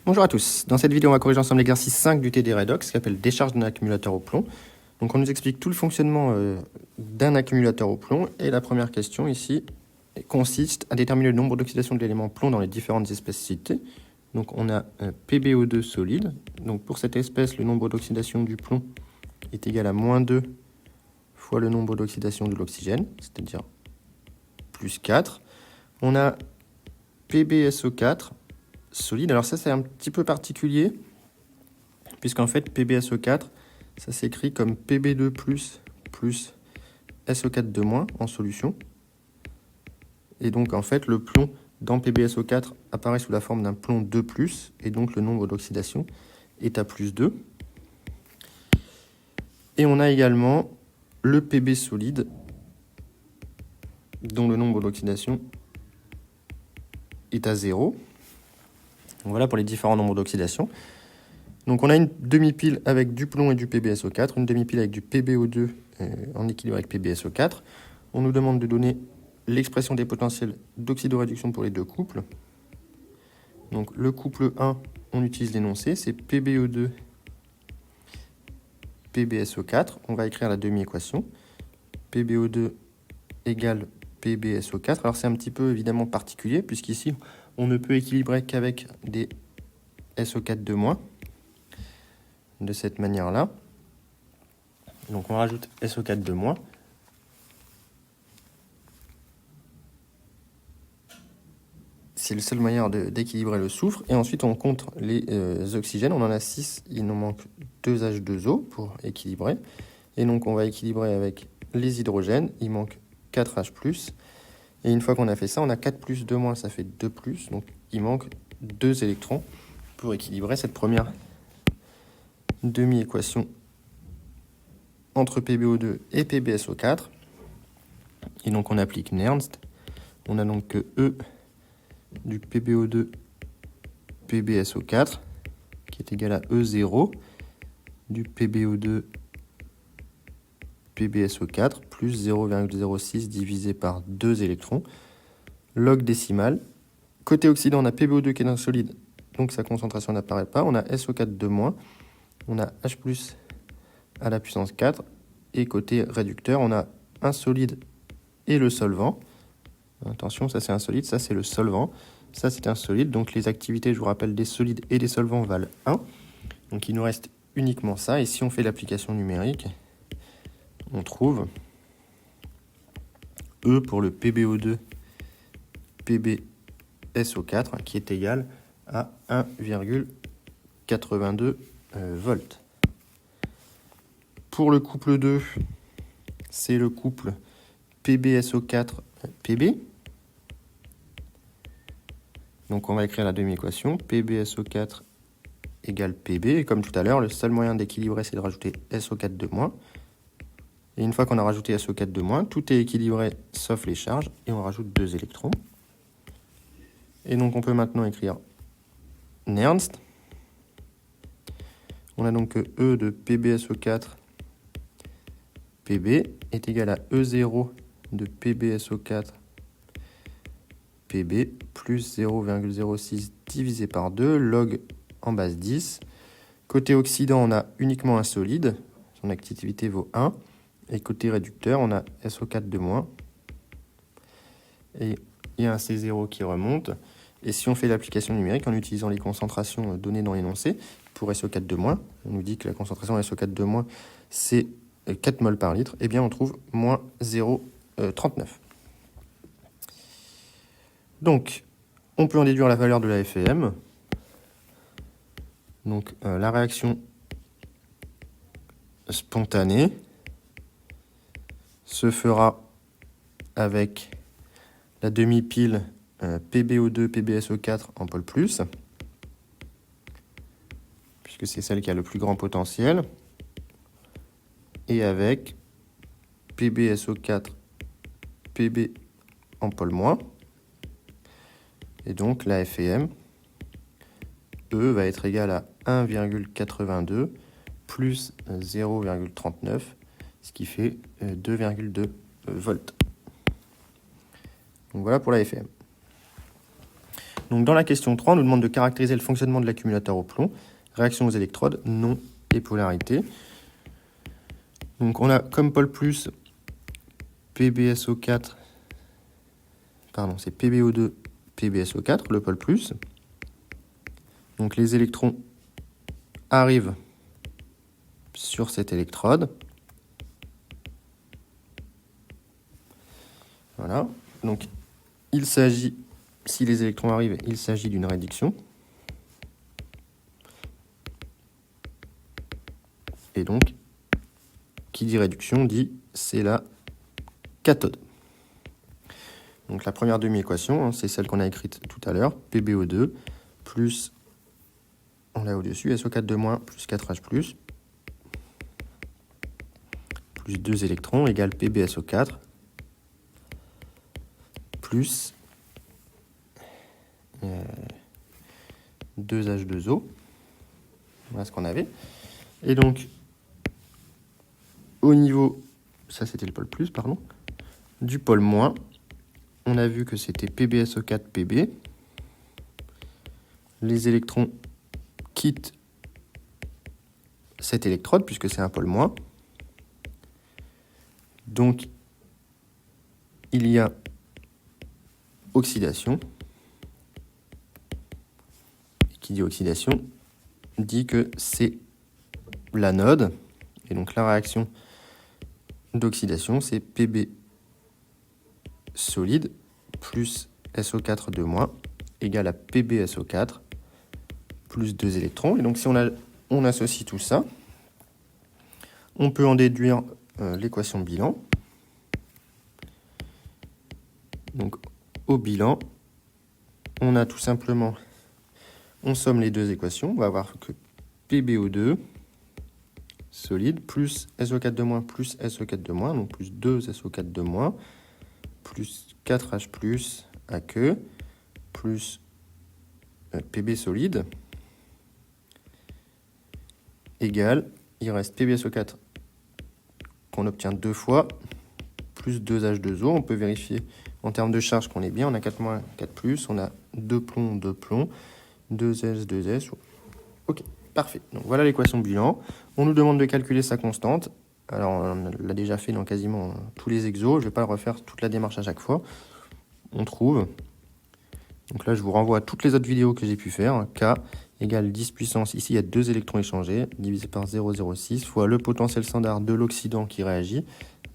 Bonjour à tous. Dans cette vidéo, on va corriger ensemble l'exercice 5 du TD Redox qui s'appelle décharge d'un accumulateur au plomb. Donc on nous explique tout le fonctionnement d'un accumulateur au plomb. Et la première question ici consiste à déterminer le nombre d'oxydation de l'élément plomb dans les différentes espèces citées. Donc on a un PbO2 solide. Donc pour cette espèce, le nombre d'oxydation du plomb est égal à -2 fois le nombre d'oxydation de l'oxygène, c'est-à-dire plus 4. On a PbSO4 solide. Alors ça, c'est un petit peu particulier, puisqu'en fait, PbSO4, ça s'écrit comme Pb2 plus SO4 de moins en solution. Et donc, en fait, le plomb dans PbSO4 apparaît sous la forme d'un plomb 2+, et donc le nombre d'oxydation est à +2. Et on a également le Pb solide, dont le nombre d'oxydation est à 0. Donc voilà pour les différents nombres d'oxydation. Donc on a une demi-pile avec du plomb et du PbSO4, une demi-pile avec du PbO2 en équilibre avec PbSO4. On nous demande de donner l'expression des potentiels d'oxydoréduction pour les deux couples. Donc le couple 1, on utilise l'énoncé, c'est PbO2 PbSO4. On va écrire la demi-équation. PbO2 égale PbSO4. Alors c'est un petit peu évidemment particulier, puisqu'ici on ne peut équilibrer qu'avec des SO4 de moins, de cette manière-là. Donc on rajoute SO4 de moins. C'est le seul moyen d'équilibrer le soufre. Et ensuite on compte les oxygènes. On en a 6, il nous manque 2 H2O pour équilibrer. Et donc on va équilibrer avec les hydrogènes. Il manque 4 H+. Et une fois qu'on a fait ça, on a 4 plus 2 moins, ça fait 2 plus. Donc il manque 2 électrons pour équilibrer cette première demi-équation entre PbO2 et PbSO4. Et donc on applique Nernst. On a donc que E du PbO2 PbSO4 qui est égal à E0 du PbO2 PbSO4 plus 0,06 divisé par 2 électrons, log décimal. Côté oxydant, on a PbO2 qui est un solide, donc sa concentration n'apparaît pas. On a SO4 de moins, on a H+ à la puissance 4. Et côté réducteur, on a un solide et le solvant. Attention, ça c'est un solide, ça c'est le solvant. Ça c'est un solide, donc les activités, je vous rappelle, des solides et des solvants valent 1. Donc il nous reste uniquement ça. Et si on fait l'application numérique, on trouve E pour le PbO2 PbSO4 qui est égal à 1,82 volts. Pour le couple 2, c'est le couple PbSO4-Pb. Donc on va écrire la demi-équation. PbSO4 égale Pb. Et comme tout à l'heure, le seul moyen d'équilibrer, c'est de rajouter SO4 de moins. Et une fois qu'on a rajouté SO4 de moins, tout est équilibré sauf les charges. Et on rajoute 2 électrons. Et donc on peut maintenant écrire Nernst. On a donc que E de PbSO4 Pb est égal à E0 de PbSO4 Pb plus 0,06 divisé par 2, log en base 10. Côté oxydant, on a uniquement un solide, son activité vaut 1. Et côté réducteur, on a SO4 de moins. Et il y a un C0 qui remonte. Et si on fait l'application numérique en utilisant les concentrations données dans l'énoncé, pour SO4 de moins, on nous dit que la concentration SO4 de moins, c'est 4 mol par litre, et bien on trouve moins 0,39. Donc, on peut en déduire la valeur de la FEM. Donc, la réaction spontanée se fera avec la demi-pile PbO2 PbSO4 en pôle plus, puisque c'est celle qui a le plus grand potentiel, et avec PbSO4 Pb en pôle moins. Et donc la FEM, E va être égale à 1,82 plus 0,39, ce qui fait 2,2 volts. Donc voilà pour la FEM. Donc dans la question 3, on nous demande de caractériser le fonctionnement de l'accumulateur au plomb, réaction aux électrodes, non et polarité. Donc on a comme pôle plus PbSO4, pardon, c'est PbO2, PbSO4, le pôle plus. Donc les électrons arrivent sur cette électrode. Voilà. Donc il s'agit, si les électrons arrivent, il s'agit d'une réduction. Et donc, qui dit réduction dit c'est la cathode. Donc la première demi-équation, c'est celle qu'on a écrite tout à l'heure, PbO2 plus, on l'a au-dessus, SO4 plus 4H plus 2 électrons égale PbSO4 plus 2H2O. Voilà ce qu'on avait. Et donc, au niveau, ça c'était le pôle plus, pardon, du pôle moins, on a vu que c'était PbSO4 Pb. Les électrons quittent cette électrode puisque c'est un pôle moins. Donc, il y a oxydation. Et qui dit oxydation dit que c'est l'anode. Et donc la réaction d'oxydation, c'est Pb solide plus SO4 2- égale à PbSO4 plus 2 électrons. Et donc si on associe tout ça, on peut en déduire l'équation bilan. Donc au bilan, on a tout simplement, on somme les deux équations, on va avoir que PbO2 solide plus SO4 plus SO4 donc plus 2 SO4 plus 4H plus aqueux plus Pb solide égale, il reste PbSO4 qu'on obtient deux fois plus 2H2O. On peut vérifier en termes de charge qu'on est bien, on a 4-, 4+, on a 2 plombs, 2S, 2S. Ok, parfait. Donc voilà l'équation bilan. On nous demande de calculer sa constante. Alors on l'a déjà fait dans quasiment tous les exos, je ne vais pas refaire toute la démarche à chaque fois. On trouve, donc là je vous renvoie à toutes les autres vidéos que j'ai pu faire, K égale 10 puissance, ici il y a 2 électrons échangés, divisé par 0,06, fois le potentiel standard de l'oxydant qui réagit,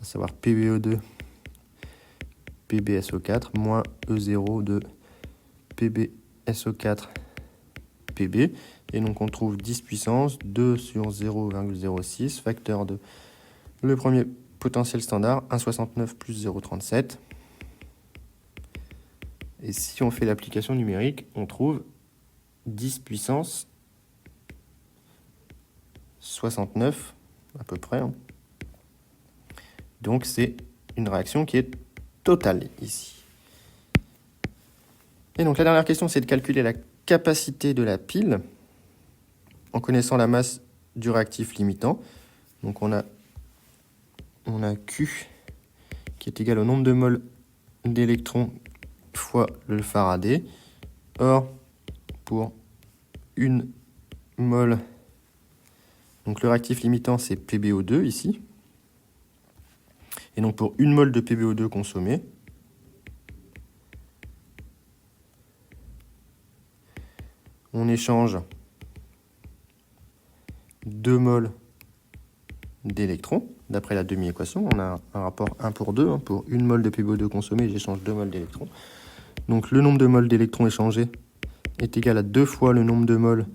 à savoir PbO2 PbSO4 moins E0 de PbSO4 Pb. Et donc on trouve 10 puissance 2 sur 0,06, facteur de le premier potentiel standard, 1,69 plus 0,37. Et si on fait l'application numérique, on trouve 10 puissance 69 à peu près. Donc c'est une réaction qui est totale ici. Et donc la dernière question, c'est de calculer la capacité de la pile en connaissant la masse du réactif limitant. Donc on a Q qui est égal au nombre de moles d'électrons fois le Faraday. Or, pour une mole, donc le réactif limitant c'est PbO2 ici. Et donc pour une mole de PbO2 consommée, on échange 2 moles d'électrons. D'après la demi-équation, on a un rapport 1 pour 2. Pour une mole de PbO2 consommée, j'échange 2 moles d'électrons. Donc le nombre de moles d'électrons échangés est égal à 2 fois le nombre de moles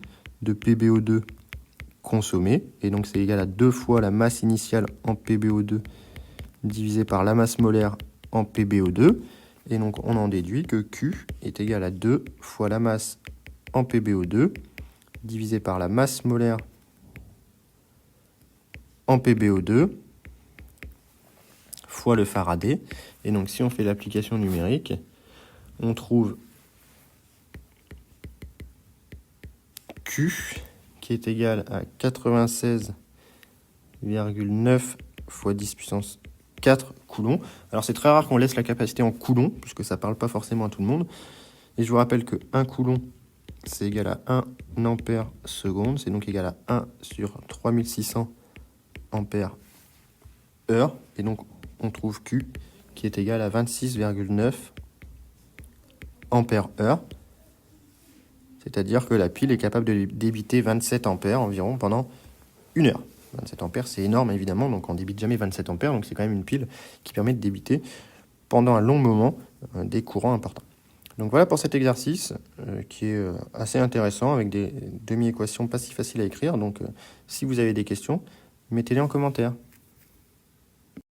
de PbO2 consommés. Et donc c'est égal à 2 fois la masse initiale en PbO2 divisé par la masse molaire en PbO2. Et donc on en déduit que Q est égal à 2 fois la masse en PbO2 divisé par la masse molaire en PbO2 fois le Faraday. Et donc si on fait l'application numérique, on trouve Q qui est égal à 96,9 fois 10 puissance 4 coulombs. Alors c'est très rare qu'on laisse la capacité en coulombs, puisque ça ne parle pas forcément à tout le monde. Et je vous rappelle que 1 coulomb, c'est égal à 1 ampère seconde, c'est donc égal à 1 sur 3600 ampères heure, et donc on trouve Q qui est égal à 26,9 ampères heure, c'est-à-dire que la pile est capable de débiter 27 ampères environ pendant 1 heure. 27 ampères, c'est énorme évidemment, donc on débite jamais 27 ampères, donc c'est quand même une pile qui permet de débiter pendant un long moment des courants importants. Donc voilà pour cet exercice qui est assez intéressant avec des demi-équations pas si faciles à écrire. Donc si vous avez des questions, mettez-les en commentaire.